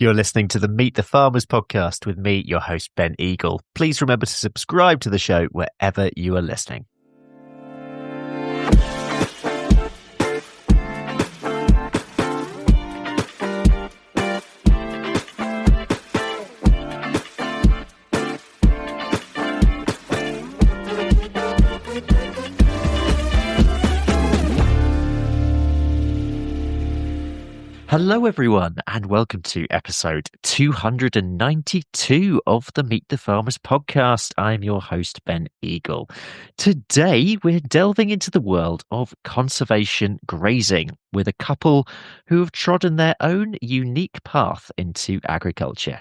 You're listening to the Meet the Farmers podcast with me, your host, Ben Eagle. Please remember to subscribe to the show wherever you are listening. Hello, everyone, and welcome to episode 292 of the Meet the Farmers podcast. I'm your host, Ben Eagle. Today, we're delving into the world of conservation grazing with a couple who have trodden their own unique path into agriculture.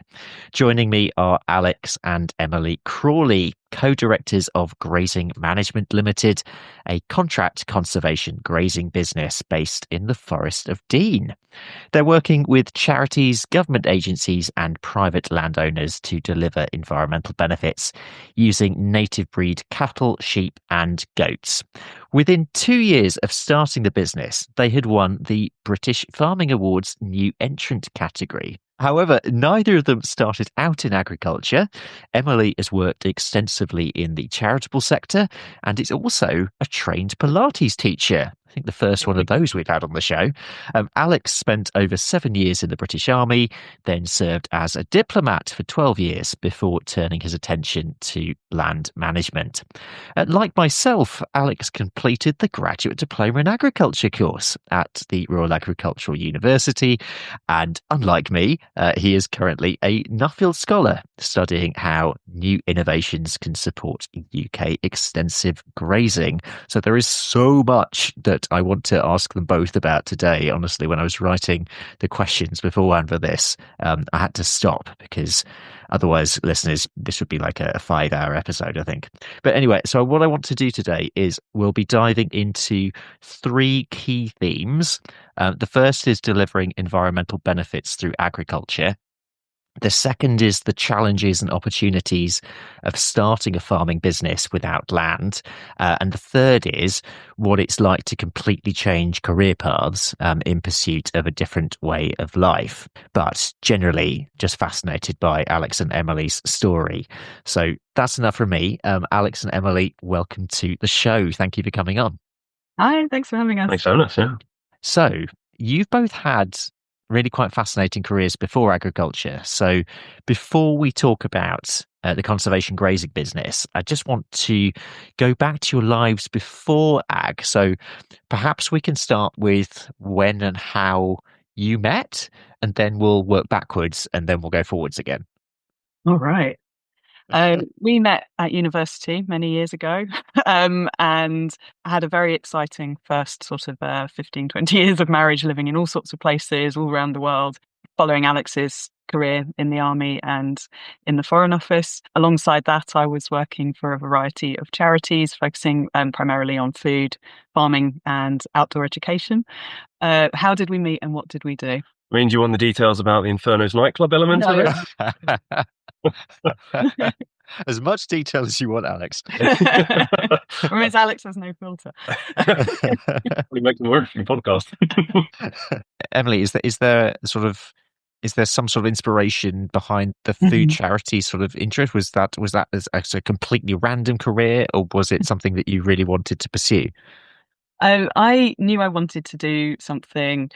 Joining me are Alex and Emily Crawley, co-directors of Grazing Management Limited, a contract conservation grazing business based in the Forest of Dean. They're working with charities, government agencies and private landowners to deliver environmental benefits using native breed cattle, sheep and goats. Within 2 years of starting the business, they had won the British Farming Awards New Entrant category. However, neither of them started out in agriculture. Emily has worked extensively in the charitable sector and is also a trained Pilates teacher. I think the first one of those we've had on the show. Alex spent over 7 years in the British Army, then served as a diplomat for 12 years before turning his attention to land management. Like myself, Alex completed the Graduate Diploma in Agriculture course at the Royal Agricultural University, and unlike me, he is currently a Nuffield Scholar, studying how new innovations can support UK extensive grazing. So there is so much that I want to ask them both about today. Honestly, when I was writing the questions beforehand for this, I had to stop because otherwise, listeners, this would be like a 5-hour episode, I think. But anyway, so what I want to do today is we'll be diving into 3 key themes. The first is delivering environmental benefits through agriculture. The second is the challenges and opportunities of starting a farming business without land. And the third is what it's like to completely change career paths in pursuit of a different way of life. But generally, just fascinated by Alex and Emily's story. So that's enough from me. Alex and Emily, welcome to the show. Thank you for coming on. Hi, thanks for having us. Thanks for having us, yeah. So you've both had really quite fascinating careers before agriculture. So before we talk about the conservation grazing business, I just want to go back to your lives before ag. So perhaps we can start with when and how you met, and then we'll work backwards and then we'll go forwards again. All right. We met at university many years ago and had a very exciting first sort of 15, 20 years of marriage, living in all sorts of places all around the world, following Alex's career in the army and in the Foreign Office. Alongside that, I was working for a variety of charities, focusing primarily on food, farming and outdoor education. How did we meet and what did we do? I mean, do you want the details about the Inferno's nightclub element of it? As much detail as you want, Alex. Whereas Alex has no filter. We make them work for the podcast. Emily, is there some sort of inspiration behind the food charity sort of interest? Was that as a completely random career, or was it something that you really wanted to pursue? I knew I wanted to do something,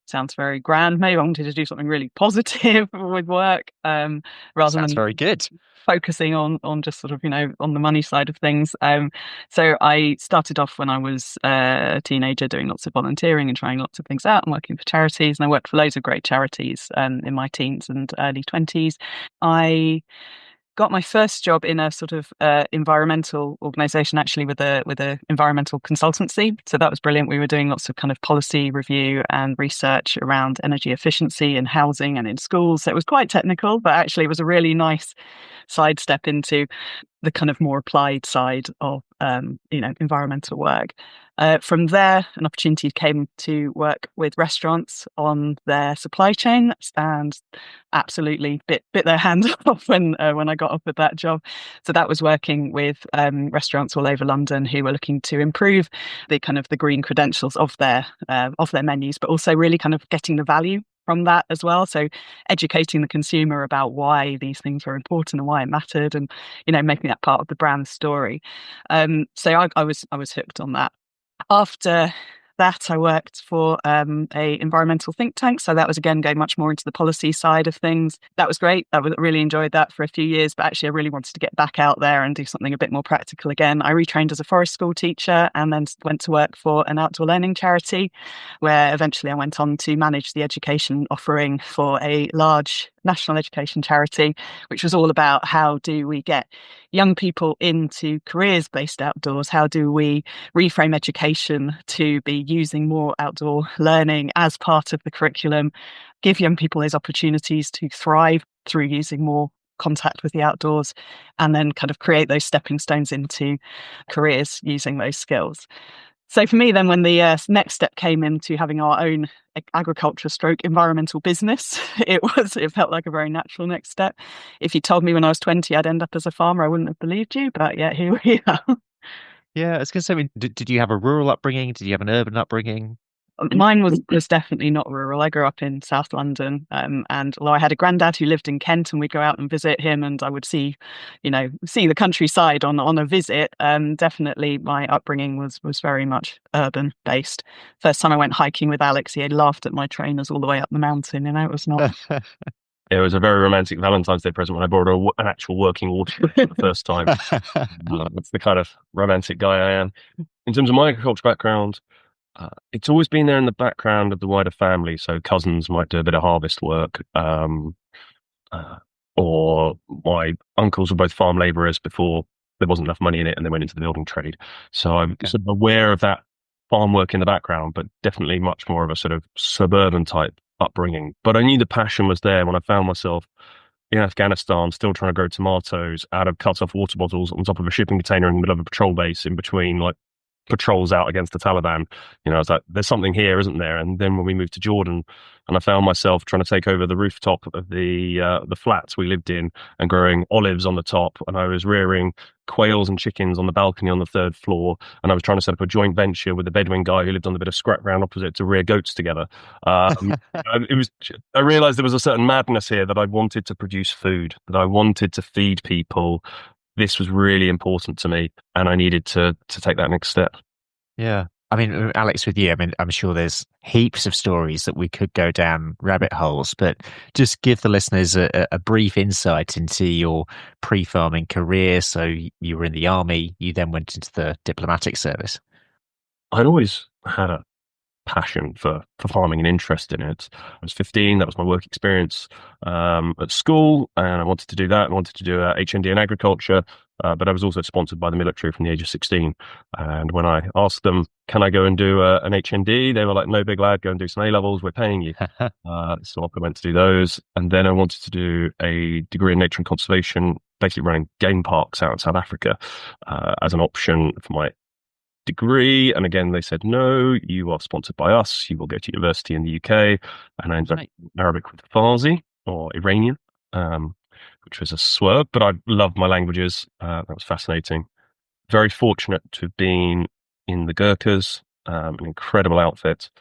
sounds very grand, maybe I wanted to do something really positive with work, rather Sounds than very good. focusing on just sort of, on the money side of things. So I started off when I was a teenager doing lots of volunteering and trying lots of things out and working for charities. And I worked for loads of great charities in my teens and early 20s. I got my first job in a sort of environmental organisation, actually with a environmental consultancy. So that was brilliant. We were doing lots of kind of policy review and research around energy efficiency in housing and in schools. So it was quite technical, but actually it was a really nice sidestep into the kind of more applied side of environmental work. From there, an opportunity came to work with restaurants on their supply chain, and absolutely bit their hand off when I got offered that job. So that was working with restaurants all over London who were looking to improve the kind of the green credentials of their menus, but also really kind of getting the value from that as well. So educating the consumer about why these things were important and why it mattered, and making that part of the brand story. So I was hooked on that. After that, I worked for a environmental think tank. So that was, again, going much more into the policy side of things. That was great. Really enjoyed that for a few years, but actually I really wanted to get back out there and do something a bit more practical again. I retrained as a forest school teacher and then went to work for an outdoor learning charity, where eventually I went on to manage the education offering for a large national education charity, which was all about how do we get young people into careers based outdoors? How do we reframe education to be using more outdoor learning as part of the curriculum, give young people those opportunities to thrive through using more contact with the outdoors, and then kind of create those stepping stones into careers using those skills. So for me then, when the next step came into having our own agriculture stroke environmental business, it felt like a very natural next step. If you told me when I was 20 I'd end up as a farmer, I wouldn't have believed you, but yeah, here we are. Yeah, I was going to say, I mean, did you have a rural upbringing? Did you have an urban upbringing? Mine was definitely not rural. I grew up in South London, and although I had a granddad who lived in Kent, and we'd go out and visit him, and I would see the countryside on a visit. Definitely, my upbringing was very much urban based. First time I went hiking with Alex, he had laughed at my trainers all the way up the mountain. It was not. It was a very romantic Valentine's Day present when I bought an actual working water for the first time. That's the kind of romantic guy I am. In terms of my agriculture background, it's always been there in the background of the wider family. So cousins might do a bit of harvest work, or my uncles were both farm labourers before there wasn't enough money in it and they went into the building trade. So I'm sort of aware of that farm work in the background, but definitely much more of a sort of suburban type upbringing. But I knew the passion was there when I found myself in Afghanistan, still trying to grow tomatoes out of cut off water bottles on top of a shipping container in the middle of a patrol base in between like patrols out against the Taliban. I was like, there's something here, isn't there? And then when we moved to Jordan, and I found myself trying to take over the rooftop of the flats we lived in and growing olives on the top, and I was rearing quails and chickens on the balcony on the third floor, and I was trying to set up a joint venture with a Bedouin guy who lived on the bit of scrap ground opposite to rear goats together. I realized there was a certain madness here, that I wanted to produce food, that I wanted to feed people. This was really important to me, and I needed to take that next step. Yeah. I mean, Alex, with you, I mean, I'm sure there's heaps of stories that we could go down rabbit holes, but just give the listeners a brief insight into your pre-farming career. So you were in the army, you then went into the diplomatic service. I'd always had a passion for farming and interest in it. I was 15, that was my work experience at school, and I wanted to do that. I wanted to do a HND in agriculture, but I was also sponsored by the military from the age of 16. And when I asked them, can I go and do an HND, they were like, no, big lad, go and do some A-levels, we're paying you. So I went to do those, and then I wanted to do a degree in nature and conservation, basically running game parks out in South Africa as an option for my degree. And again, they said, no, you are sponsored by us, you will go to university in the UK. And I ended up in Arabic with Farsi, or Iranian, which was a swerve, but I loved my languages. That was fascinating. Very fortunate to have been in the Gurkhas, an incredible outfit,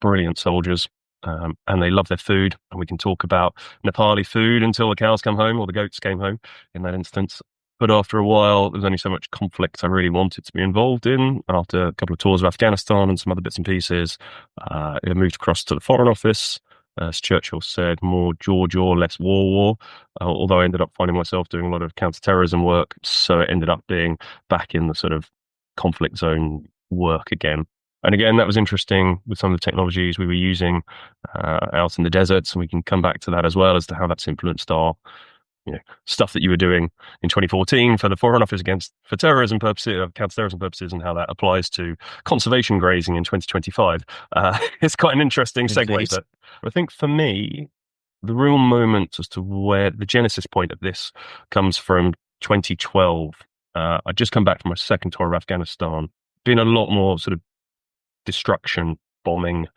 brilliant soldiers, and they love their food. And we can talk about Nepali food until the cows come home, or the goats came home in that instance. But after a while, there was only so much conflict I really wanted to be involved in. After a couple of tours of Afghanistan and some other bits and pieces, I moved across to the Foreign Office. As Churchill said, more George Orr, less war. Although I ended up finding myself doing a lot of counter-terrorism work. So it ended up being back in the sort of conflict zone work again. And again, that was interesting with some of the technologies we were using out in the deserts. And we can come back to that as well, as to how that's influenced our stuff that you were doing in 2014 for the Foreign Office for terrorism purposes, counter-terrorism purposes, and how that applies to conservation grazing in 2025. It's quite an interesting segue. But I think for me, the real moment as to where the genesis point of this comes from 2012. I'd just come back from my second tour of Afghanistan. Been a lot more sort of destruction, bombing.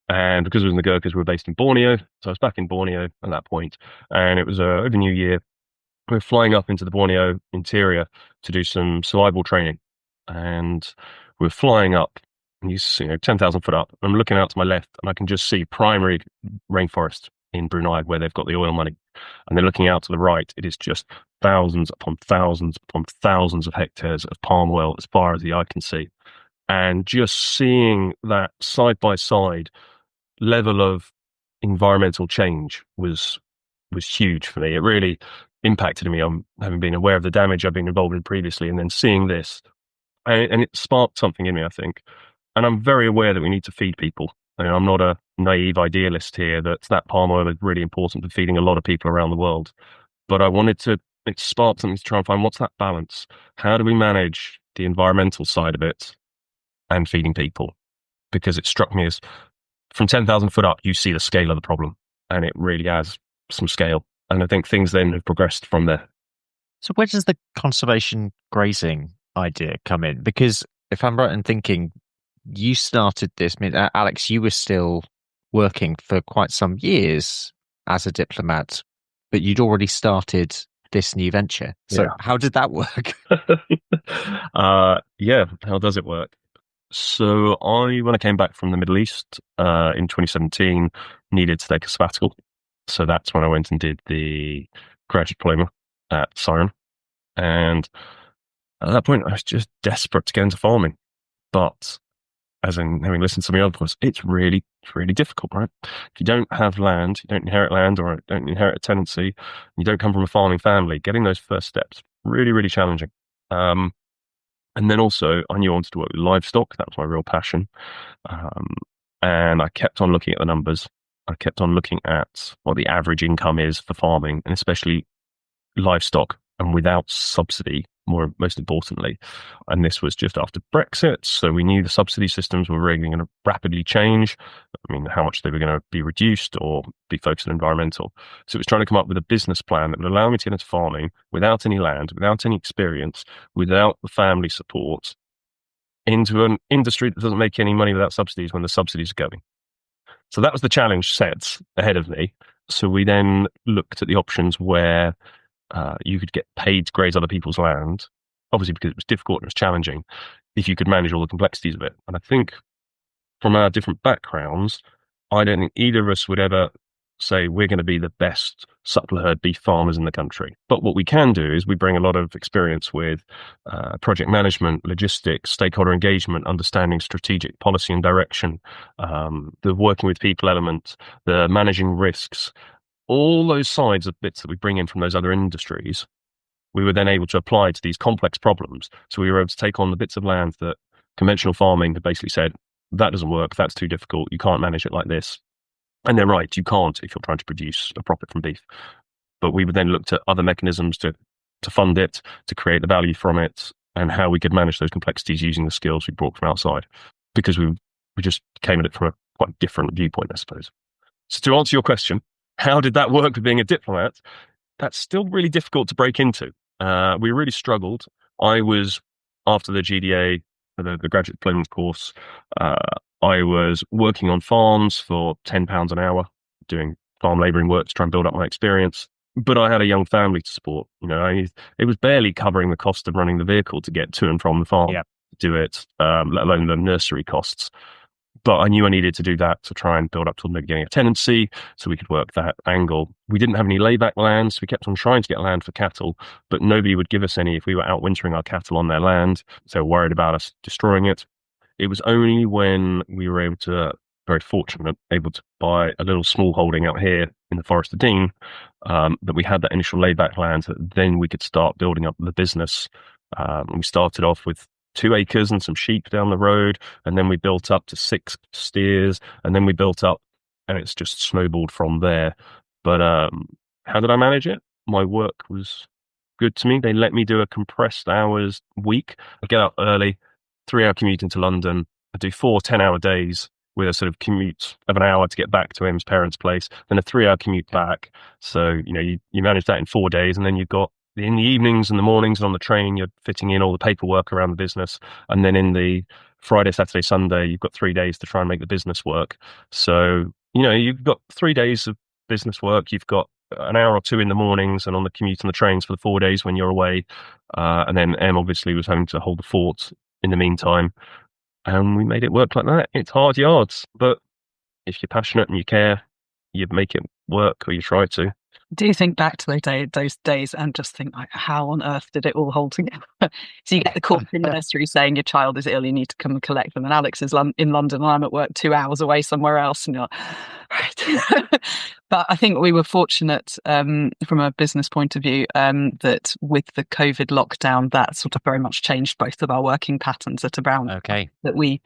And because it was in the Gurkhas, we were based in Borneo. So I was back in Borneo at that point. And it was over New Year. We were flying up into the Borneo interior to do some survival training. And we were flying up and you see, 10,000 foot up. I'm looking out to my left, and I can just see primary rainforest in Brunei where they've got the oil money. And then looking out to the right, it is just thousands upon thousands upon thousands of hectares of palm oil as far as the eye can see. And just seeing that side by side level of environmental change was huge for me. It really impacted me on having been aware of the damage I've been involved in previously, and then seeing this, and it sparked something in me, I think. And I'm very aware that we need to feed people. I'm not a naive idealist here that palm oil is really important for feeding a lot of people around the world. But I wanted to, it sparked something to try and find what's that balance? How do we manage the environmental side of it and feeding people? Because it struck me as from 10,000 foot up, you see the scale of the problem, and it really has some scale. And I think things then have progressed from there. So where does the conservation grazing idea come in? Because if I'm right in thinking, you started this, I mean, Alex, you were still working for quite some years as a diplomat, but you'd already started this new venture. So how did that work? Yeah, how does it work? So when I came back from the Middle East in 2017, needed to take a sabbatical. So that's when I went and did the Graduate Diploma at startin. And at that point, I was just desperate to get into farming. But as in having listened to some of the other points, it's really difficult, right? If you don't have land, you don't inherit land or don't inherit a tenancy, you don't come from a farming family, getting those first steps, really challenging. And then also, I knew I wanted to work with livestock. That was my real passion. And I kept on looking at the numbers. I kept on looking at what the average income is for farming, and especially livestock, and without subsidy, most importantly. And this was just after Brexit, so we knew the subsidy systems were really going to rapidly change. I mean, how much they were going to be reduced or be focused on environmental. So it was trying to come up with a business plan that would allow me to get into farming without any land, without any experience, without the family support, into an industry that doesn't make any money without subsidies when the subsidies are going. So that was the challenge set ahead of me. So we then looked at the options where you could get paid to graze other people's land, obviously because it was difficult and it was challenging, if you could manage all the complexities of it. And I think from our different backgrounds, I don't think either of us would ever say we're going to be the best suckler herd beef farmers in the country. But what we can do is we bring a lot of experience with project management, logistics, stakeholder engagement, understanding strategic policy and direction, the working with people element, the managing risks, all those sides of bits that we bring in from those other industries, we were then able to apply to these complex problems. So we were able to take on the bits of land that conventional farming had basically said, that doesn't work, that's too difficult, you can't manage it like this. And they're right, you can't if you're trying to produce a profit from beef. But we would then look to other mechanisms to fund it, to create the value from it, and how we could manage those complexities using the skills we brought from outside. Because we just came at it from a quite different viewpoint, I suppose. So to answer your question, how did that work with being a diplomat? That's still really difficult to break into. We really struggled. I was, after the GDA, the Graduate Diploma course, I was working on farms for £10 an hour, doing farm labouring work to try and build up my experience. But I had a young family to support. It was barely covering the cost of running the vehicle to get to and from the farm to do it, let alone the nursery costs. But I knew I needed to do that to try and build up to maybe getting a tenancy so we could work that angle. We didn't have any layback lands. We kept on trying to get land for cattle, but nobody would give us any if we were out wintering our cattle on their land. So they were worried about us destroying it. It was only when we were very fortunate, able to buy a little small holding out here in the Forest of Dean, that we had that initial layback land, that then we could start building up the business. We started off with 2 acres and some sheep down the road, and then we built up to 6 steers, and then we built up, and it's just snowballed from there. But how did I manage it? My work was good to me. They let me do a compressed hours week. I get up early, 3-hour commute into London. I do 4 10-hour days with a sort of commute of an hour to get back to his parents' place, then a 3-hour commute back. So, you manage that in 4 days, and then you've got in the evenings and the mornings and on the train, you're fitting in all the paperwork around the business. And then in the Friday, Saturday, Sunday, you've got 3 days to try and make the business work. So, you've got 3 days of business work. You've got an hour or 2 in the mornings and on the commute and the trains for the 4 days when you're away. And then Em obviously was having to hold the fort in the meantime. and we made it work like that. It's hard yards, but if you're passionate and you care, you make it work, or you try to. Do you think back to those days and just think, like, how on earth did it all hold together? So you get the call from the nursery saying your child is ill, you need to come and collect them, and Alex is in London and I'm at work 2 hours away somewhere else, and you're like, right. But I think we were fortunate from a business point of view that with the COVID lockdown, that sort of very much changed both of our working patterns at around that we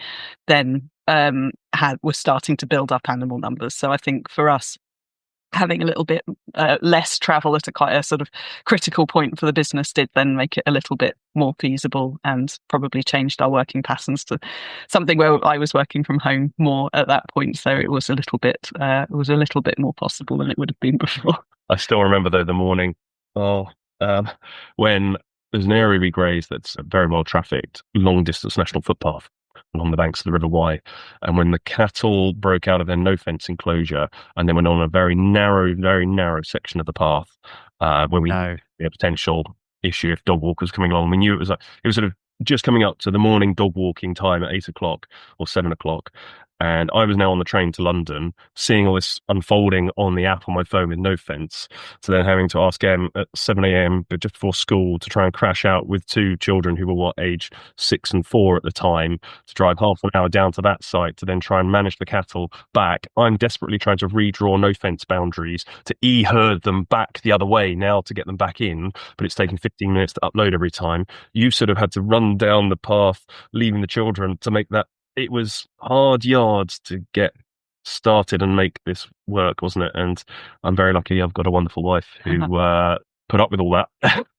then were starting to build up animal numbers. So I think for us, having a little bit less travel at quite a sort of critical point for the business did then make it a little bit more feasible, and probably changed our working patterns to something where I was working from home more at that point. So it was a little bit more possible than it would have been before. I still remember though the morning when there's an area we graze that's very well trafficked, long distance national footpath along the banks of the River Wye, and when the cattle broke out of their no fence enclosure and then went on a very narrow section of the path, where we had a potential issue if dog walkers coming along. We knew it was sort of just coming up to the morning dog walking time at 8 o'clock or 7 o'clock. And I was now on the train to London, seeing all this unfolding on the app on my phone with no fence. So then having to ask Em at 7 a.m., but just before school, to try and crash out with 2 children who were age 6 and 4 at the time, to drive half an hour down to that site to then try and manage the cattle back. I'm desperately trying to redraw no fence boundaries to herd them back the other way now to get them back in, but it's taking 15 minutes to upload every time. You sort of had to run down the path, leaving the children to make that. It was hard yards to get started and make this work, wasn't it? And I'm very lucky I've got a wonderful wife who put up with all that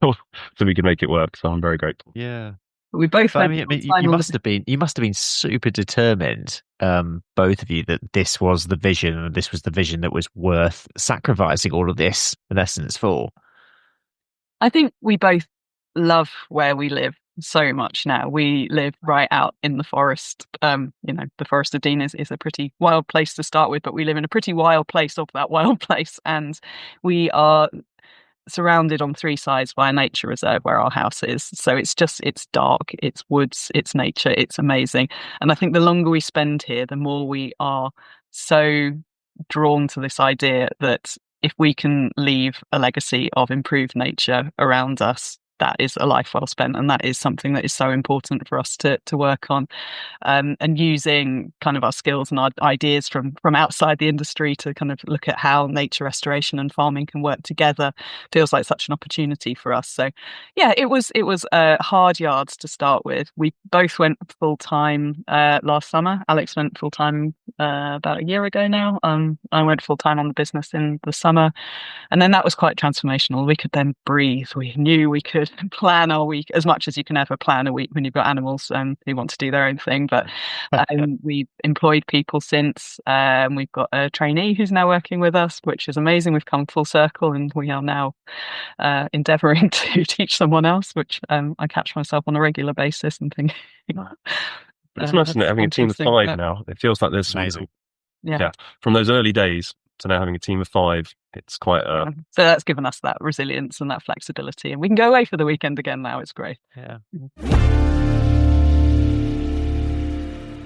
so we could make it work. So I'm very grateful. Yeah. We both. You must have been super determined, both of you, that this was the vision, and this was the vision that was worth sacrificing all of this, in essence, for. I think we both love where we live so much now. We live right out in the forest. The Forest of Dean is a pretty wild place to start with, but we live in a pretty wild place of that wild place, and we are surrounded on 3 sides by a nature reserve where our house is. So it's dark, it's woods, it's nature, it's amazing. And I think the longer we spend here, the more we are so drawn to this idea that if we can leave a legacy of improved nature around us, that is a life well spent, and that is something that is so important for us to work on, and using kind of our skills and our ideas from outside the industry to kind of look at how nature restoration and farming can work together feels like such an opportunity for us. So yeah, it was hard yards to start with. We both went full time last summer. Alex went full time about a year ago now. I went full time on the business in the summer, and then that was quite transformational. We could then breathe. We knew we could plan our week as much as you can ever plan a week when you've got animals who want to do their own thing. But we've employed people since. We've got a trainee who's now working with us, which is amazing. We've come full circle, and we are now endeavouring to teach someone else, which I catch myself on a regular basis and thinking. But it's nice, isn't it, having a team of 5 now? It feels like there's amazing. Yeah, from those early days to now having a team of 5, it's quite so that's given us that resilience and that flexibility, and we can go away for the weekend again now. It's great. Yeah.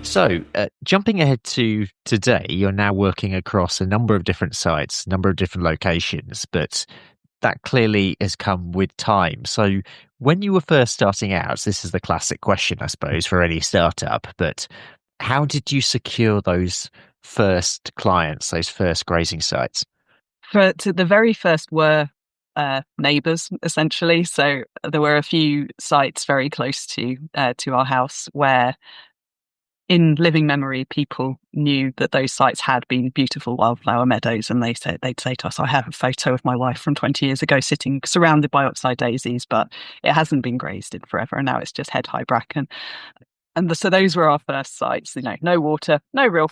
So jumping ahead to today, you're now working across a number of different sites, a number of different locations, but that clearly has come with time. So when you were first starting out, this is the classic question, I suppose, for any startup, but how did you secure those first clients, those first grazing sites? The very first were neighbours, essentially. So there were a few sites very close to our house where, in living memory, people knew that those sites had been beautiful wildflower meadows, and they'd say to us, "I have a photo of my wife from 20 years ago sitting surrounded by oxeye daisies, but it hasn't been grazed in forever, and now it's just head-high bracken." And so those were our first sites, no water, no real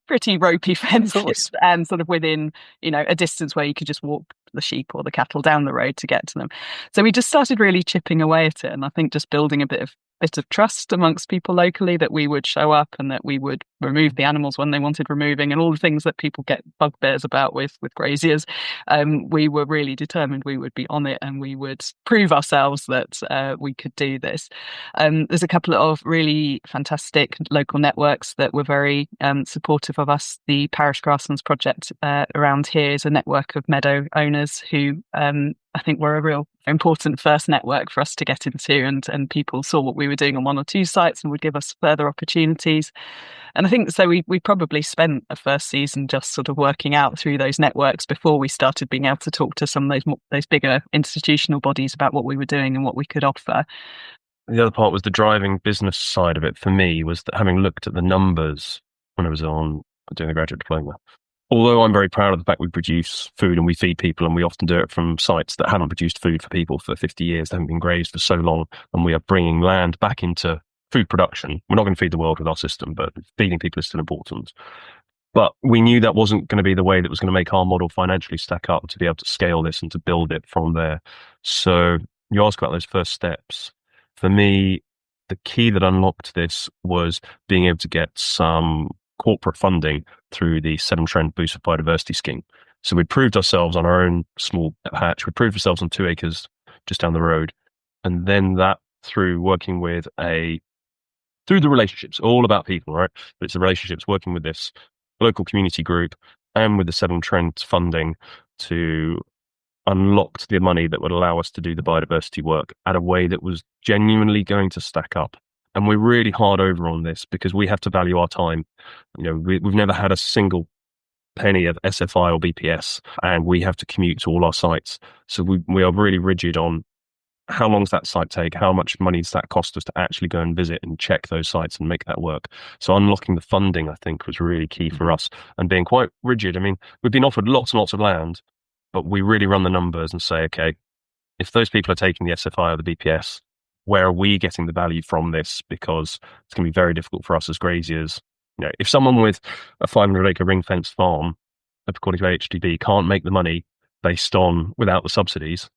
pretty ropey fences, and sort of within, a distance where you could just walk the sheep or the cattle down the road to get to them. So we just started really chipping away at it. And I think just building a bit of bit of trust amongst people locally that we would show up and that we would remove the animals when they wanted removing, and all the things that people get bugbears about with graziers. We were really determined we would be on it and we would prove ourselves that we could do this. There's a couple of really fantastic local networks that were very supportive of us. The Parish Grasslands Project around here is a network of meadow owners who I think were a real important first network for us to get into, and people saw what we were doing on one or two sites and would give us further opportunities. And I think so we probably spent a first season just sort of working out through those networks before we started being able to talk to some of those bigger institutional bodies about what we were doing and what we could offer. The other part was the driving business side of it for me, was that having looked at the numbers when I was doing the Graduate Diploma. Although I'm very proud of the fact we produce food and we feed people, and we often do it from sites that haven't produced food for people for 50 years, they haven't been grazed for so long, and we are bringing land back into food production. We're not going to feed the world with our system, but feeding people is still important. But we knew that wasn't going to be the way that was going to make our model financially stack up to be able to scale this and to build it from there. So you ask about those first steps. For me, the key that unlocked this was being able to get some corporate funding through the Entrant Boost Biodiversity Scheme. So we proved ourselves on our own small patch. We proved ourselves on 2 acres just down the road. And then that through working with through the relationships, all about people, right? But it's the relationships, working with this local community group and with the Entrant funding to unlock the money that would allow us to do the biodiversity work at a way that was genuinely going to stack up. And we're really hard over on this because we have to value our time. We've never had a single penny of SFI or BPS, and we have to commute to all our sites. So we are really rigid on how long does that site take? How much money does that cost us to actually go and visit and check those sites and make that work? So unlocking the funding, I think, was really key for us, and being quite rigid. I mean, we've been offered lots and lots of land, but we really run the numbers and say, okay, if those people are taking the SFI or the BPS, where are we getting the value from this? Because it's going to be very difficult for us as graziers. If someone with a 500-acre ring-fenced farm, according to HDB, can't make the money based on without the subsidies,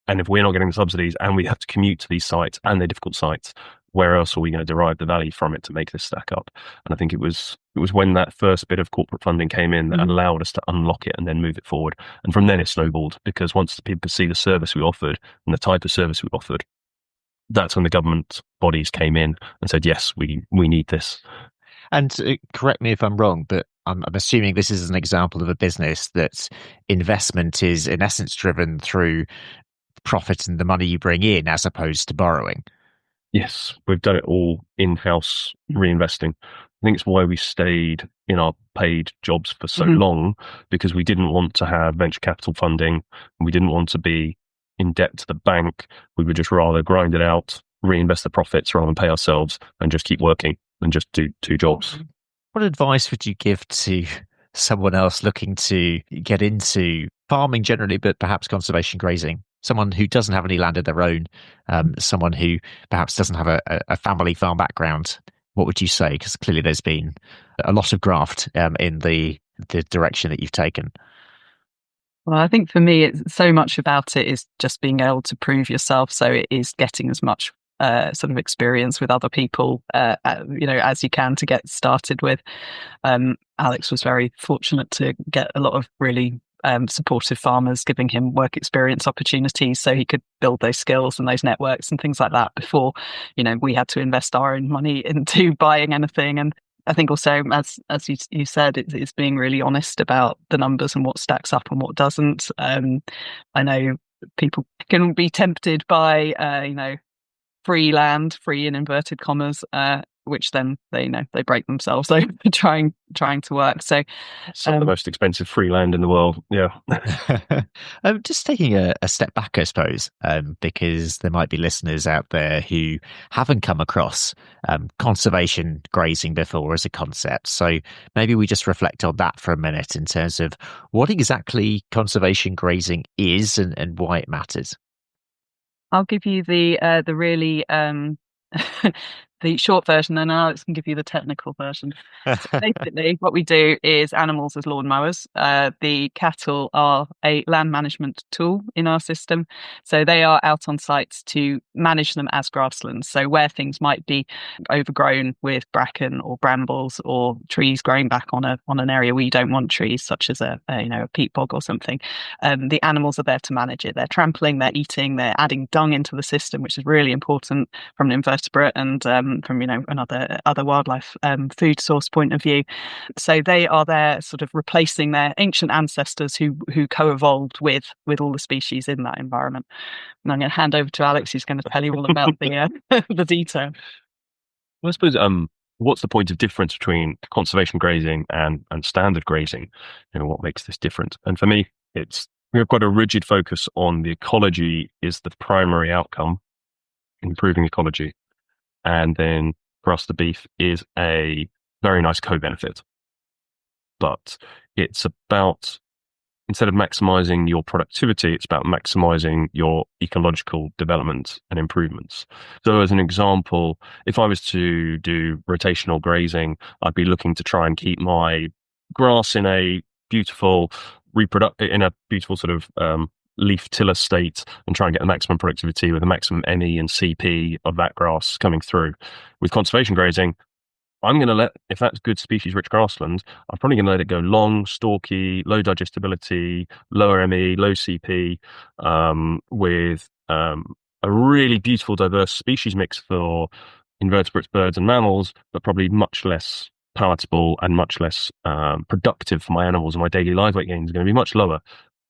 and if we're not getting the subsidies and we have to commute to these sites and they're difficult sites, where else are we going to derive the value from it to make this stack up? And I think it was when that first bit of corporate funding came in that allowed us to unlock it and then move it forward. And from then it snowballed, because once the people could see the service we offered and the type of service we offered, that's when the government bodies came in and said, yes, we need this. And correct me if I'm wrong, but I'm assuming this is an example of a business that investment is in essence driven through profit and the money you bring in as opposed to borrowing. Yes, we've done it all in-house reinvesting. I think it's why we stayed in our paid jobs for so long, because we didn't want to have venture capital funding. We didn't want to be in debt to the bank. We would just rather grind it out, reinvest the profits rather than pay ourselves, and just keep working and just do 2 jobs. What advice would you give to someone else looking to get into farming generally, but perhaps conservation grazing? Someone who doesn't have any land of their own, someone who perhaps doesn't have a family farm background. What would you say? Because clearly there's been a lot of graft in the direction that you've taken. Well, I think for me, it's so much about it is just being able to prove yourself. So it is getting as much sort of experience with other people, as you can to get started with. Alex was very fortunate to get a lot of really supportive farmers giving him work experience opportunities so he could build those skills and those networks and things like that before, we had to invest our own money into buying anything. And I think also, as you said, it's being really honest about the numbers and what stacks up and what doesn't. I know people can be tempted by, free land, free in inverted commas, which then they break themselves over trying to work. So some of the most expensive free land in the world. Yeah. Just taking a step back, I suppose, because there might be listeners out there who haven't come across conservation grazing before as a concept. So maybe we just reflect on that for a minute in terms of what exactly conservation grazing is and why it matters. I'll give you the really the short version, and Alex can give you the technical version. So basically, what we do is animals as lawnmowers. The cattle are a land management tool in our system. So they are out on sites to manage them as grasslands. So where things might be overgrown with bracken or brambles or trees growing back on an area where you don't want trees, such as a peat bog or something, the animals are there to manage it. They're trampling, they're eating, they're adding dung into the system, which is really important from an invertebrate and from another wildlife food source point of view. So they are there sort of replacing their ancient ancestors who co-evolved with all the species in that environment. And I'm going to hand over to Alex, who's going to tell you all about the detail. Well, I suppose what's the point of difference between conservation grazing and standard grazing? What makes this different? And for me, we have quite a rigid focus on the ecology is the primary outcome, improving ecology. And then for us, the beef is a very nice co-benefit. But it's about, instead of maximizing your productivity, it's about maximizing your ecological development and improvements. So as an example, if I was to do rotational grazing, I'd be looking to try and keep my grass in a beautiful sort of leaf tiller state and try and get the maximum productivity with the maximum ME and CP of that grass coming through. With conservation grazing, I'm going to if that's good species-rich grassland, I'm probably going to let it go long, stalky, low digestibility, lower ME, low CP, with a really beautiful, diverse species mix for invertebrates, birds, and mammals, but probably much less palatable and much less productive for my animals, and my daily live weight gains are going to be much lower.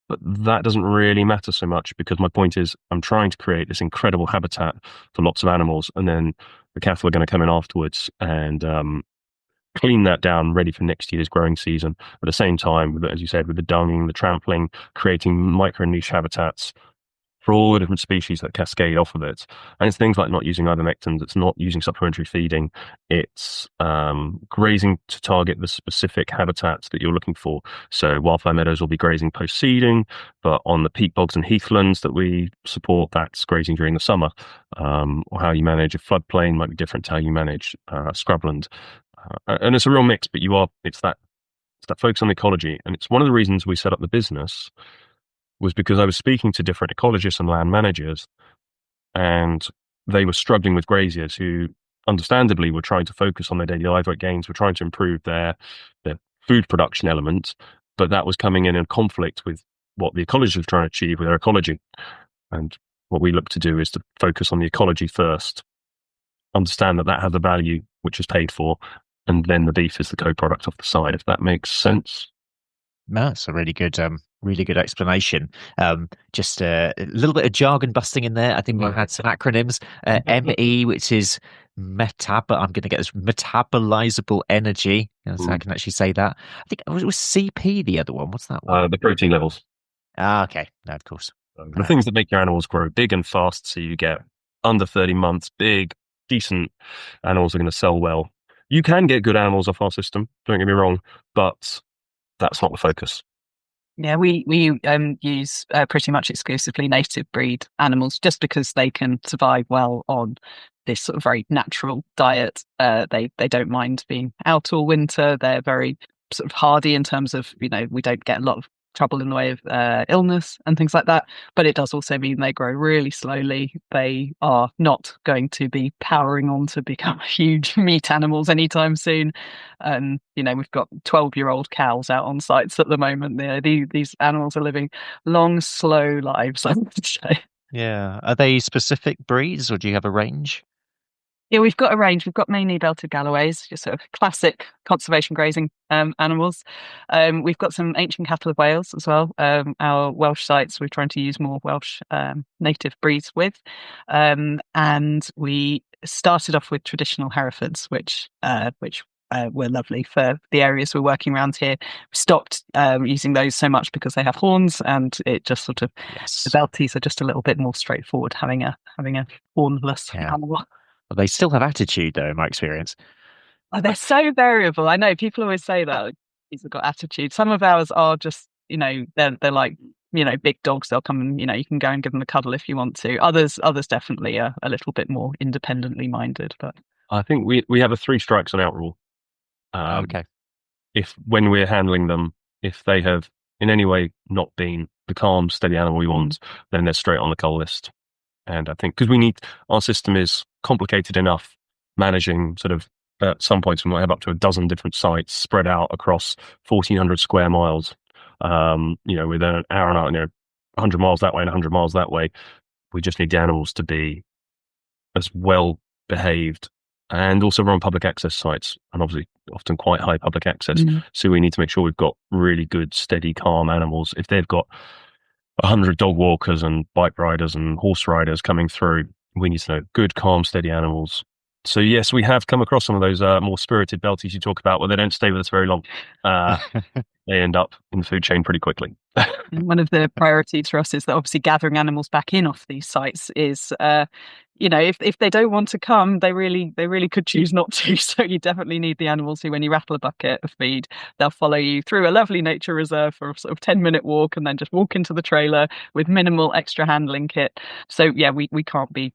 But that doesn't really matter so much, because my point is I'm trying to create this incredible habitat for lots of animals, and then the cattle are going to come in afterwards and clean that down, ready for next year's growing season. At the same time, as you said, with the dung, the trampling, creating micro niche habitats for all the different species that cascade off of it. And it's things like not using ivermectins, it's not using supplementary feeding, it's grazing to target the specific habitats that you're looking for. So wildflower meadows will be grazing post-seeding, but on the peat bogs and heathlands that we support, that's grazing during the summer. Or how you manage a floodplain might be different to how you manage scrubland. And it's a real mix, but it's that focus on ecology. And it's one of the reasons we set up the business, was because I was speaking to different ecologists and land managers, and they were struggling with graziers who understandably were trying to focus on their daily live weight gains, were trying to improve their food production element, but that was coming in conflict with what the ecologists were trying to achieve with their ecology. And what we look to do is to focus on the ecology first, understand that has a value which is paid for, and then the beef is the co-product off the side, if that makes sense. No, it's a really good explanation. Just a little bit of jargon busting in there. I think we had some acronyms. ME, which is I'm going to get this metabolizable energy. So I can actually say that. I think it was CP, the other one. What's that one? The protein levels. Okay. No, of course. The things that make your animals grow big and fast, so you get under 30 months, big, decent animals are going to sell well. You can get good animals off our system, don't get me wrong, but that's not the focus. Yeah, we use pretty much exclusively native breed animals, just because they can survive well on this sort of very natural diet. They don't mind being out all winter. They're very sort of hardy in terms of, we don't get a lot of trouble in the way of illness and things like that. But it does also mean they grow really slowly. They are not going to be powering on to become huge meat animals anytime soon. We've got 12-year-old cows out on sites at the moment. These animals are living long, slow lives, I would say. Yeah. Are they specific breeds, or do you have a range? Yeah, we've got a range. We've got mainly belted Galloways, just sort of classic conservation grazing animals. We've got some ancient cattle of Wales as well. Our Welsh sites, we're trying to use more Welsh native breeds with. And we started off with traditional Herefords, which were lovely for the areas we're working around here. We stopped using those so much because they have horns, and it just sort of, the Belties are just a little bit more straightforward having a hornless animal. Well, they still have attitude, though, in my experience. Oh, they're so variable. I know people always say that he's got attitude. Some of ours are just, they're like, big dogs. They'll come and, you can go and give them a cuddle if you want to. Others definitely are a little bit more independently minded. But I think we have a 3 strikes and out rule. Okay. If when we're handling them, if they have in any way not been the calm, steady animal we want, then they're straight on the cull list. And I think because our system is complicated enough, managing sort of at some points we might have up to a dozen different sites spread out across 1,400 square miles. With an hour and a half, 100 miles that way and 100 miles that way. We just need the animals to be as well behaved, and also we're on public access sites, and obviously often quite high public access. So we need to make sure we've got really good, steady, calm animals. If they've got 100 dog walkers and bike riders and horse riders coming through, we need to know good, calm, steady animals. So yes, we have come across some of those more spirited belties you talk about, where they don't stay with us very long. They end up in the food chain pretty quickly. One of the priorities for us is that obviously gathering animals back in off these sites is, if they don't want to come, they really could choose not to. So you definitely need the animals who, when you rattle a bucket of feed, they'll follow you through a lovely nature reserve for a sort of 10-minute walk, and then just walk into the trailer with minimal extra handling kit. So yeah, we can't be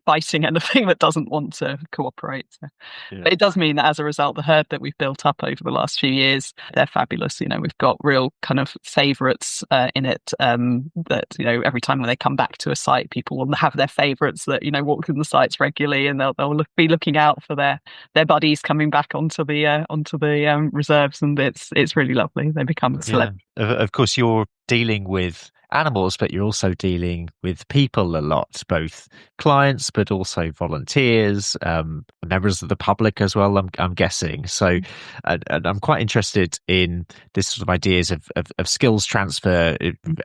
fighting anything that doesn't want to cooperate. So. Yeah. But it does mean that as a result, the herd that we've built up over the last few years, they're fabulous. We've got real kind of favourites in it, that every time when they come back to a site, people will have their favourites that walk in the sites regularly, and they'll be looking out for their buddies coming back onto the reserves, and it's really lovely. They become celebrities. Of course, you're dealing with animals, but you're also dealing with people a lot, both clients, but also volunteers, members of the public as well, I'm guessing. So, and I'm quite interested in this sort of ideas of skills transfer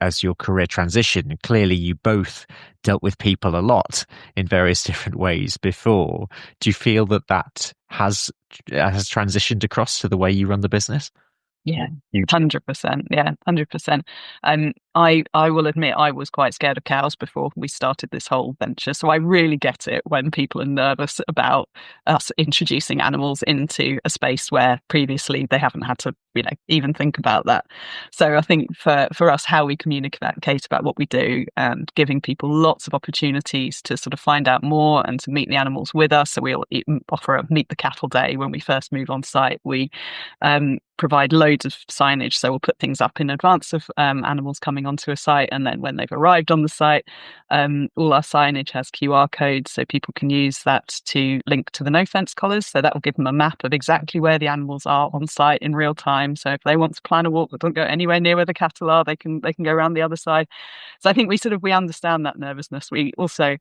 as your career transition. Clearly, you both dealt with people a lot in various different ways before. Do you feel that has transitioned across to the way you run the business? Yeah, 100%. Yeah, 100%. I will admit I was quite scared of cows before we started this whole venture. So I really get it when people are nervous about us introducing animals into a space where previously they haven't had to, even think about that. So I think for us, how we communicate about what we do and giving people lots of opportunities to sort of find out more and to meet the animals with us. So we'll offer a meet the cattle day when we first move on site. We provide loads of signage. So we'll put things up in advance of animals coming onto a site. And then when they've arrived on the site, all our signage has QR codes. So people can use that to link to the no fence collars. So that will give them a map of exactly where the animals are on site in real time. So if they want to plan a walk that don't go anywhere near where the cattle are, they can go around the other side. So I think we understand that nervousness. We also,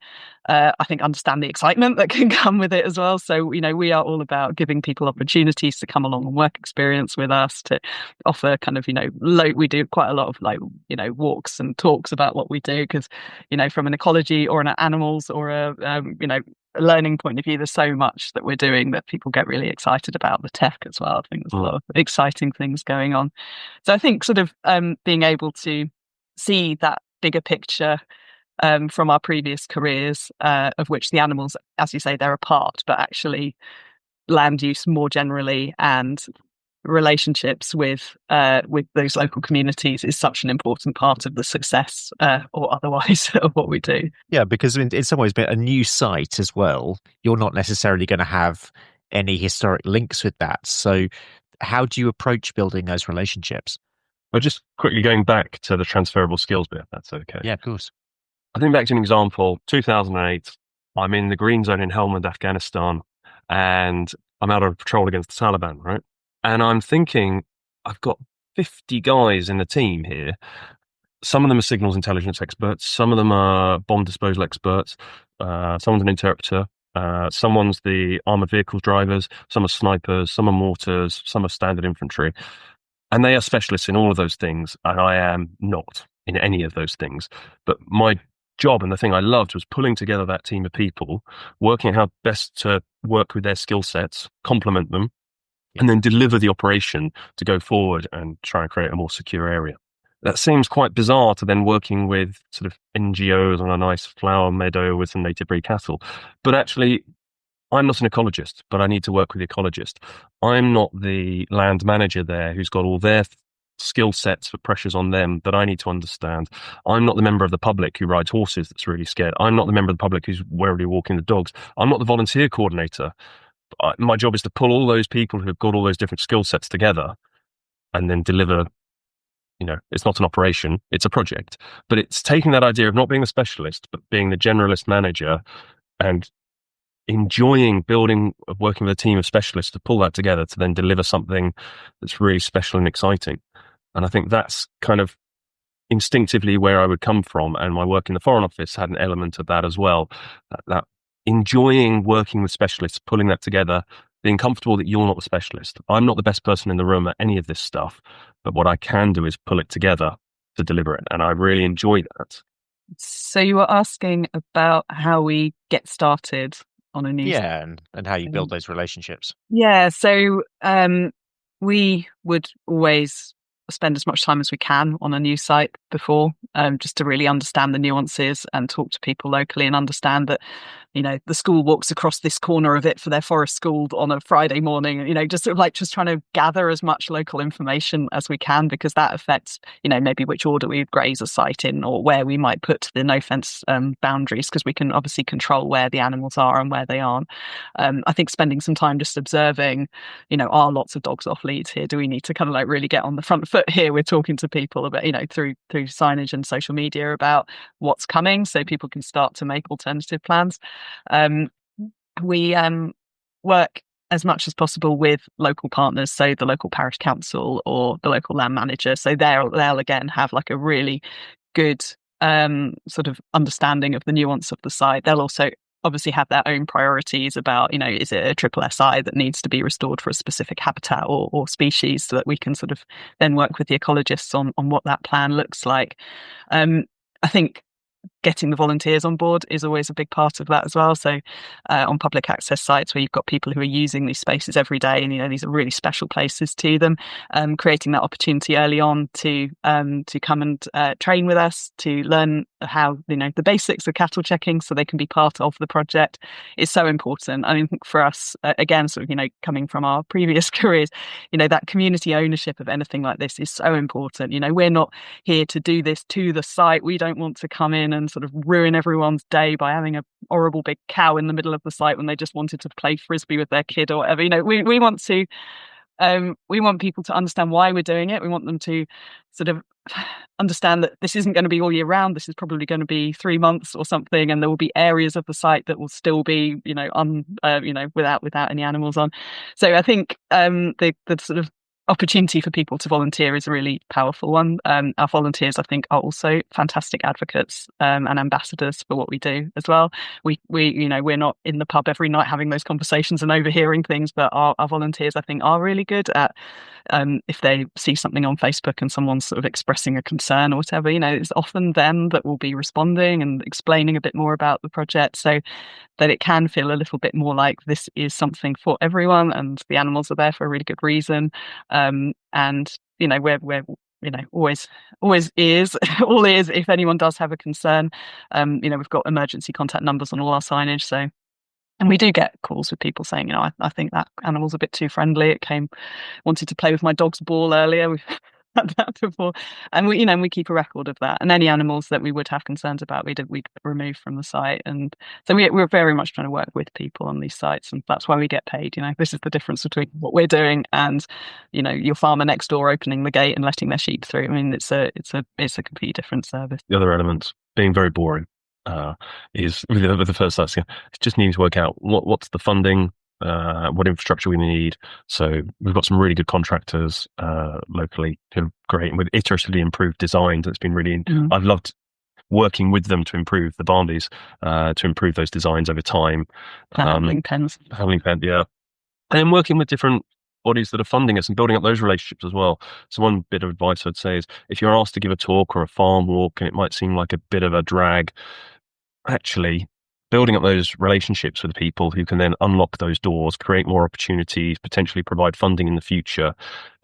I think, understand the excitement that can come with it as well. So, we are all about giving people opportunities to come along and work experience with us, to offer kind of, we do quite a lot of walks and talks about what we do, because, from an ecology or an animals or a learning point of view, there's so much that we're doing that people get really excited about. The tech as well. I think there's a lot of exciting things going on. So I think sort of being able to see that bigger picture from our previous careers, of which the animals, as you say, they're a part, but actually land use more generally and relationships with those local communities is such an important part of the success or otherwise of what we do. Yeah, because in some ways, a new site as well, you're not necessarily going to have any historic links with that. So how do you approach building those relationships? Well, just quickly going back to the transferable skills bit, if that's okay. Yeah, of course. I think back to an example, 2008, I'm in the green zone in Helmand, Afghanistan, and I'm out on patrol against the Taliban, right? And I'm thinking, I've got 50 guys in the team here. Some of them are signals intelligence experts. Some of them are bomb disposal experts. Someone's an interpreter. Someone's the armored vehicles drivers. Some are snipers. Some are mortars. Some are standard infantry. And they are specialists in all of those things. And I am not in any of those things. But my job and the thing I loved was pulling together that team of people, working out how best to work with their skill sets, complement them, and then deliver the operation to go forward and try and create a more secure area. That seems quite bizarre to then working with sort of NGOs on a nice flower meadow with some native breed cattle. But actually, I'm not an ecologist, but I need to work with the ecologist. I'm not the land manager there who's got all their skill sets for pressures on them that I need to understand. I'm not the member of the public who rides horses that's really scared. I'm not the member of the public who's warily walking the dogs. I'm not the volunteer coordinator. My job is to pull all those people who have got all those different skill sets together and then deliver. It's not an operation, it's a project. But it's taking that idea of not being a specialist, but being the generalist manager and enjoying working with a team of specialists to pull that together to then deliver something that's really special and exciting. And I think that's kind of instinctively where I would come from. And my work in the Foreign Office had an element of that as well. That enjoying working with specialists, pulling that together, being comfortable that you're not the specialist. I'm not the best person in the room at any of this stuff, but what I can do is pull it together to deliver it. And I really enjoy that. So you were asking about how we get started on a new and how you build those relationships. Yeah, so we would always spend as much time as we can on a new site before, just to really understand the nuances and talk to people locally and understand that, the school walks across this corner of it for their forest school on a Friday morning, just sort of like just trying to gather as much local information as we can, because that affects, maybe which order we graze a site in or where we might put the no fence boundaries, because we can obviously control where the animals are and where they aren't. I think spending some time just observing, are lots of dogs off leads here? Do we need to kind of like really get on the front foot here? We're talking to people about, through signage and social media about what's coming, so people can start to make alternative plans. We work as much as possible with local partners, so the local parish council or the local land manager. So they'll again have like a really good sort of understanding of the nuance of the site. They'll also obviously have their own priorities about, is it a triple SI that needs to be restored for a specific habitat or species, so that we can sort of then work with the ecologists on what that plan looks like. I think getting the volunteers on board is always a big part of that as well. So on public access sites where you've got people who are using these spaces every day, and these are really special places to them, creating that opportunity early on to come and train with us, to learn how the basics of cattle checking, so they can be part of the project, is so important. I mean, for us, again, sort of coming from our previous careers, that community ownership of anything like this is so important. We're not here to do this to the site. We don't want to come in and sort of ruin everyone's day by having a horrible big cow in the middle of the site when they just wanted to play frisbee with their kid or whatever. We want to we want people to understand why we're doing it. We want them to sort of understand that this isn't going to be all year round. This is probably going to be 3 months or something, and there will be areas of the site that will still be without any animals on. So I think the sort of opportunity for people to volunteer is a really powerful one. Our volunteers, I think, are also fantastic advocates and ambassadors for what we do as well. We're not in the pub every night having those conversations and overhearing things, but our volunteers, I think, are really good at if they see something on Facebook and someone's sort of expressing a concern or whatever, it's often them that will be responding and explaining a bit more about the project, so that it can feel a little bit more like this is something for everyone and the animals are there for a really good reason. And we're always ears, all ears if anyone does have a concern. We've got emergency contact numbers on all our signage, so. And we do get calls with people saying, I think that animal's a bit too friendly. It wanted to play with my dog's ball earlier. We've had that before. And we keep a record of that. And any animals that we would have concerns about, we'd remove from the site. And so we're very much trying to work with people on these sites. And that's why we get paid. This is the difference between what we're doing and, your farmer next door opening the gate and letting their sheep through. I mean, it's a completely different service. The other element, being very boring. Is with the first site. It's just needing to work out what's the funding, what infrastructure we need. So we've got some really good contractors locally who are great, and with iteratively improved designs. It's been really. I've loved working with them to improve the boundaries, to improve those designs over time. Handling pens, yeah, and then working with different bodies that are funding us and building up those relationships as well. So one bit of advice I'd say is, if you're asked to give a talk or a farm walk and it might seem like a bit of a drag, actually building up those relationships with people who can then unlock those doors, create more opportunities, potentially provide funding in the future,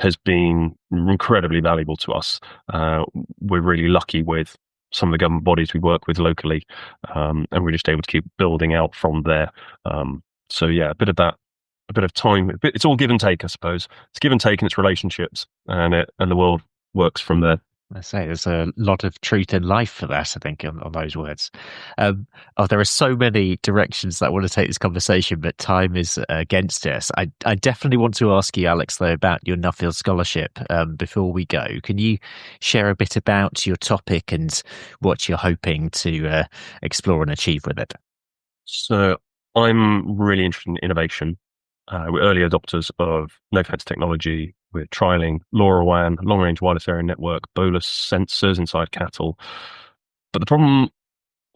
has been incredibly valuable to us. We're really lucky with some of the government bodies we work with locally, and we're just able to keep building out from there. So yeah, a bit of that, a bit of time. It's all give and take, I suppose. It's give and take in its relationships, and the world works from there. I say there's a lot of truth in life for that, I think, on those words. There are so many directions that I want to take this conversation, but time is against us. I definitely want to ask you, Alex, though, about your Nuffield Scholarship before we go. Can you share a bit about your topic and what you're hoping to explore and achieve with it? So I'm really interested in innovation. We're early adopters of no-fence technology. We're trialing LoRaWAN, long-range wireless area network, bolus sensors inside cattle. But the problem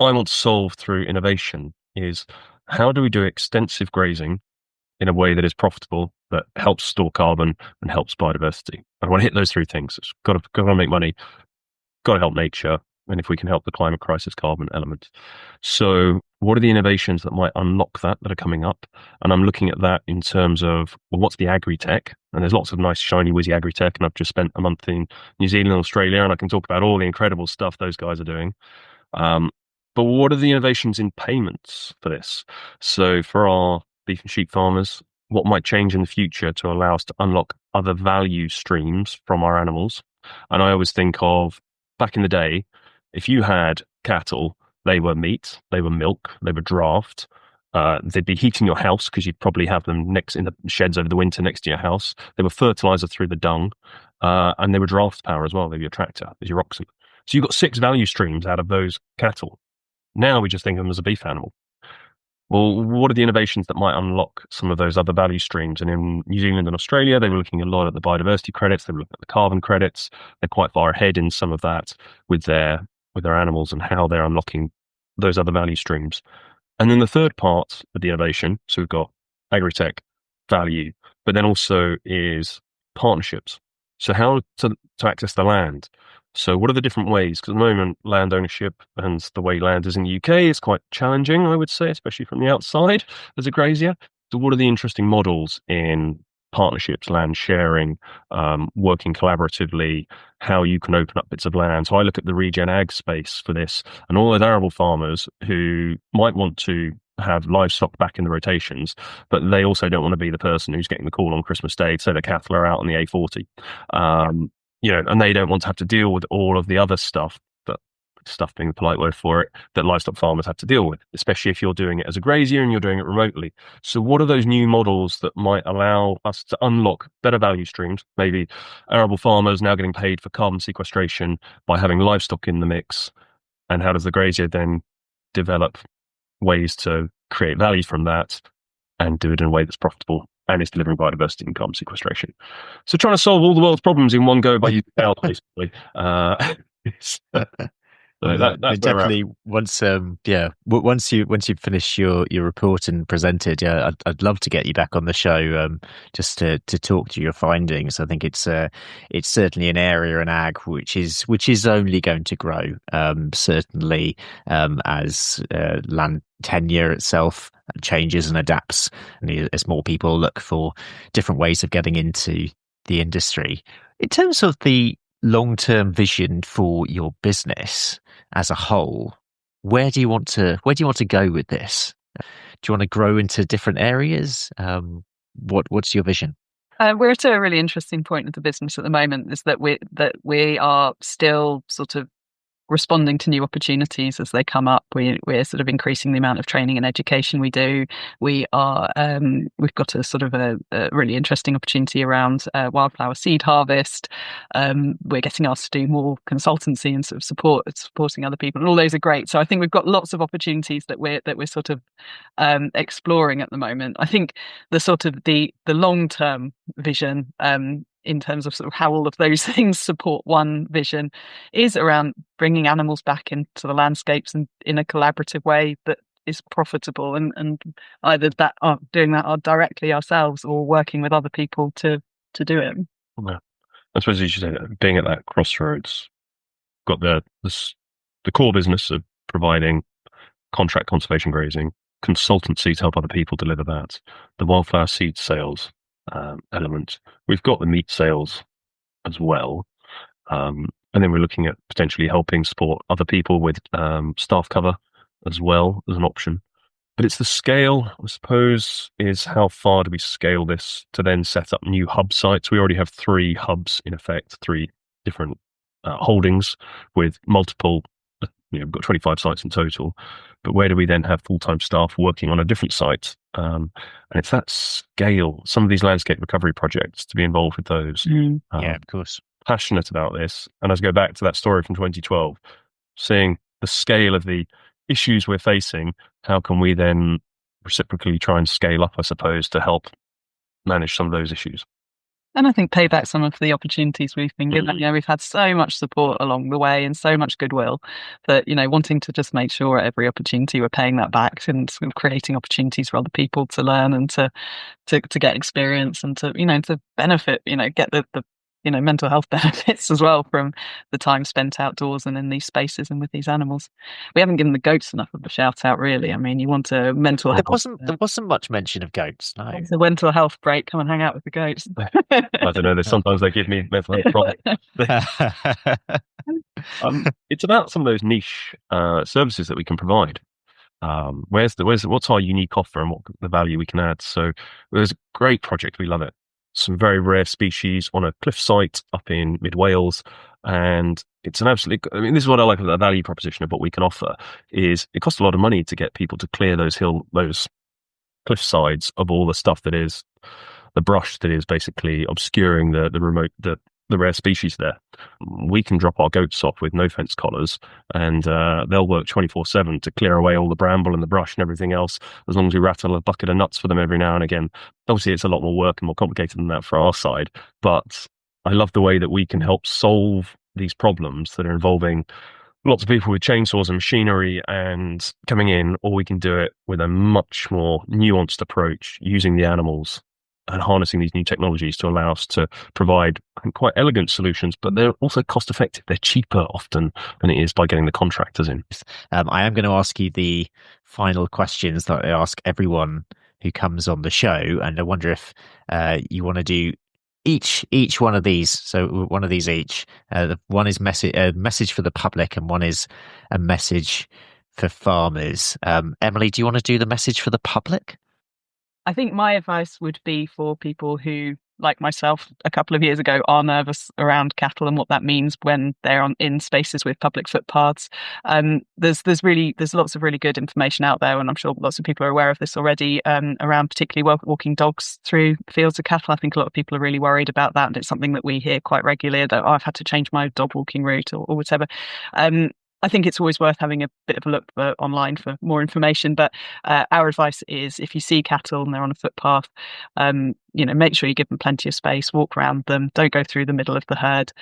I want to solve through innovation is, how do we do extensive grazing in a way that is profitable, that helps store carbon and helps biodiversity? I want to hit those three things. It's got to make money, got to help nature, and if we can help the climate crisis carbon element. So what are the innovations that might unlock that are coming up? And I'm looking at that in terms of, well, what's the agri-tech? And there's lots of nice, shiny, whizzy agri-tech. And I've just spent a month in New Zealand and Australia, and I can talk about all the incredible stuff those guys are doing. But what are the innovations in payments for this? So for our beef and sheep farmers, what might change in the future to allow us to unlock other value streams from our animals? And I always think of, back in the day, if you had cattle, they were meat, they were milk, they were draft. They'd be heating your house because you'd probably have them next in the sheds over the winter next to your house. They were fertilizer through the dung, and they were draft power as well. They were your tractor, there's your oxen. So you've got 6 value streams out of those cattle. Now we just think of them as a beef animal. Well, what are the innovations that might unlock some of those other value streams? And in New Zealand and Australia, they were looking a lot at the biodiversity credits. They were looking at the carbon credits. They're quite far ahead in some of that with their animals and how they're unlocking those other value streams. And then the third part of the innovation, so we've got agri-tech, value, but then also is partnerships. So how to access the land. So what are the different ways? Because at the moment, land ownership and the way land is in the UK is quite challenging, I would say, especially from the outside as a grazier. So what are the interesting models in partnerships, land sharing, working collaboratively, how you can open up bits of land? So I look at the regen ag space for this, and all those arable farmers who might want to have livestock back in the rotations, but they also don't want to be the person who's getting the call on Christmas Day to say the cattle are out on the A40. And they don't want to have to deal with all of the other stuff being the polite word for it, that livestock farmers have to deal with, especially if you're doing it as a grazier and you're doing it remotely. So what are those new models that might allow us to unlock better value streams? Maybe arable farmers now getting paid for carbon sequestration by having livestock in the mix. And how does the grazier then develop ways to create value from that and do it in a way that's profitable and is delivering biodiversity and carbon sequestration? So trying to solve all the world's problems in one go by using cloud, basically. So that's definitely once you finish your report and present it, I'd love to get you back on the show just to talk to your findings. I think it's certainly an area in ag which is only going to grow, certainly as land tenure itself changes and adapts, and as more people look for different ways of getting into the industry. In terms of the long-term vision for your business as a whole, where do you want to go with this? Do you want to grow into different areas? What's your vision? We're at a really interesting point of the business at the moment, is that we are still sort of responding to new opportunities as they come up. We're sort of increasing the amount of training and education we do. We've got a sort of a really interesting opportunity around wildflower seed harvest. We're getting asked to do more consultancy and sort of supporting other people, and all those are great. So I think we've got lots of opportunities that we're sort of exploring at the moment. I think the sort of the long-term vision, in terms of sort of how all of those things support one vision, is around bringing animals back into the landscapes and in a collaborative way that is profitable, and either doing that directly ourselves or working with other people to do it. Yeah. I suppose you should say that being at that crossroads, got the core business of providing contract conservation grazing, consultancy to help other people deliver that, the wildflower seed sales element. We've got the meat sales as well. And then we're looking at potentially helping support other people with staff cover as well as an option. But it's the scale, I suppose, is how far do we scale this to then set up new hub sites? We already have 3 hubs in effect, 3 different holdings with multiple, we've got 25 sites in total, but where do we then have full-time staff working on a different site? And it's that scale, some of these landscape recovery projects, to be involved with those. Yeah, of course. Passionate about this. And as I go back to that story from 2012, seeing the scale of the issues we're facing, how can we then reciprocally try and scale up, I suppose, to help manage some of those issues? And I think pay back some of the opportunities we've been given. We've had so much support along the way and so much goodwill that, wanting to just make sure at every opportunity we're paying that back and sort of creating opportunities for other people to learn and to get experience and to benefit, get the mental health benefits as well from the time spent outdoors and in these spaces and with these animals. We haven't given the goats enough of a shout out, really. I mean, you want a mental health. There wasn't much mention of goats, no. It's a mental health break. Come and hang out with the goats. I don't know. Sometimes they give me mental health problems. It's about some of those niche services that we can provide. What's our unique offer and what the value we can add? So there's a great project. We love it. Some very rare species on a cliff site up in mid Wales. And it's an this is what I like about the value proposition of what we can offer is it costs a lot of money to get people to clear those cliff sides of all the stuff that is the brush that is basically obscuring the rare species there. We can drop our goats off with no fence collars and they'll work 24/7 to clear away all the bramble and the brush and everything else, as long as we rattle a bucket of nuts for them every now and again. Obviously, it's a lot more work and more complicated than that for our side, but I love the way that we can help solve these problems that are involving lots of people with chainsaws and machinery and coming in, or we can do it with a much more nuanced approach using the animals and harnessing these new technologies to allow us to provide quite elegant solutions, but they're also cost effective. They're cheaper often than it is by getting the contractors in. I am going to ask you the final questions that I ask everyone who comes on the show, and I wonder if you want to do each one of these. So one of these each. One is message for the public, and one is a message for farmers. Emily, do you want to do the message for the public? I think my advice would be for people who, like myself a couple of years ago, are nervous around cattle and what that means when they're in spaces with public footpaths. There's lots of really good information out there, and I'm sure lots of people are aware of this already, around particularly walking dogs through fields of cattle. I think a lot of people are really worried about that, and it's something that we hear quite regularly, that I've had to change my dog walking route or whatever. I think it's always worth having a bit of a look online for more information. But our advice is, if you see cattle and they're on a footpath, make sure you give them plenty of space, walk around them, don't go through the middle of the herd,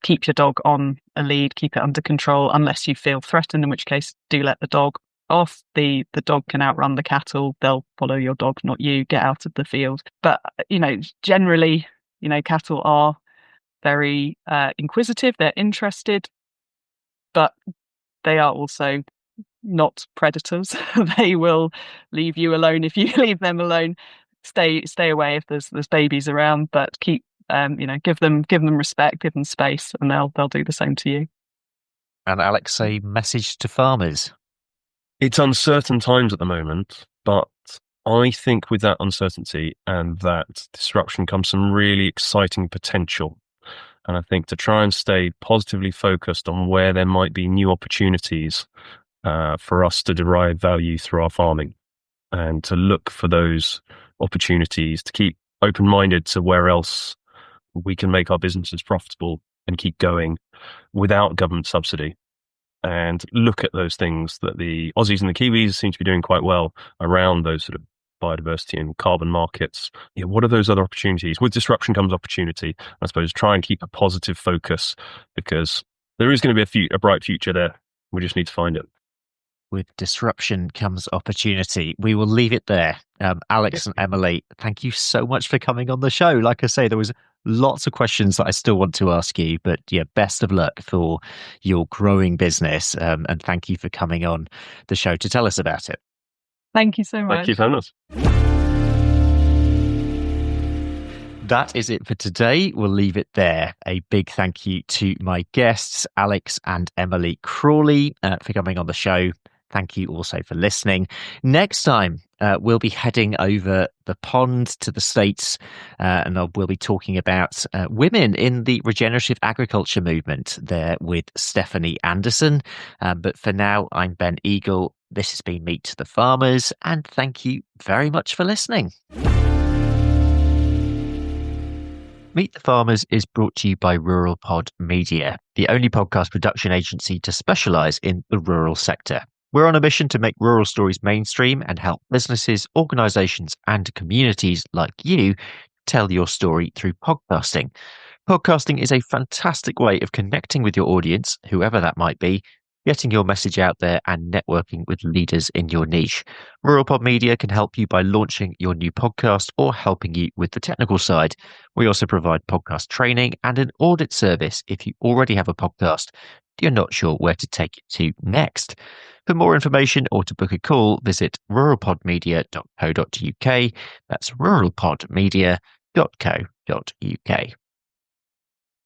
keep your dog on a lead, keep it under control unless you feel threatened, in which case do let the dog off. The dog can outrun the cattle. They'll follow your dog, not you. Get out of the field. But, generally, cattle are very inquisitive. They're interested, but they are also not predators. They will leave you alone if you leave them alone. Stay away if there's babies around, but keep give them respect, give them space, and they'll do the same to you. And Alex, a message to farmers. It's uncertain times at the moment, but I think with that uncertainty and that disruption comes some really exciting potential. And I think to try and stay positively focused on where there might be new opportunities for us to derive value through our farming, and to look for those opportunities, to keep open-minded to where else we can make our businesses profitable and keep going without government subsidy, and look at those things that the Aussies and the Kiwis seem to be doing quite well around those sort of biodiversity and carbon markets. What are those other opportunities? With disruption comes opportunity. I suppose try and keep a positive focus, because there is going to be a bright future there. We just need to find it. With disruption comes opportunity. We will leave it there. Alex and Emily, thank you so much for coming on the show. Like I say, there was lots of questions that I still want to ask you, but best of luck for your growing business. And thank you for coming on the show to tell us about it. Thank you so much. Thank you for having us. That is it for today. We'll leave it there. A big thank you to my guests, Alex and Emily Crawley, for coming on the show. Thank you also for listening. Next time, we'll be heading over the pond to the States, and we'll be talking about women in the regenerative agriculture movement there with Stephanie Anderson. But for now, I'm Ben Eagle. This has been Meet the Farmers, and thank you very much for listening. Meet the Farmers is brought to you by Rural Pod Media, the only podcast production agency to specialise in the rural sector. We're on a mission to make rural stories mainstream and help businesses, organisations and communities like you tell your story through podcasting. Podcasting is a fantastic way of connecting with your audience, whoever that might be, getting your message out there and networking with leaders in your niche. Rural Pod Media can help you by launching your new podcast or helping you with the technical side. We also provide podcast training and an audit service if you already have a podcast. You're not sure where to take it to next. For more information or to book a call, visit ruralpodmedia.co.uk. That's ruralpodmedia.co.uk.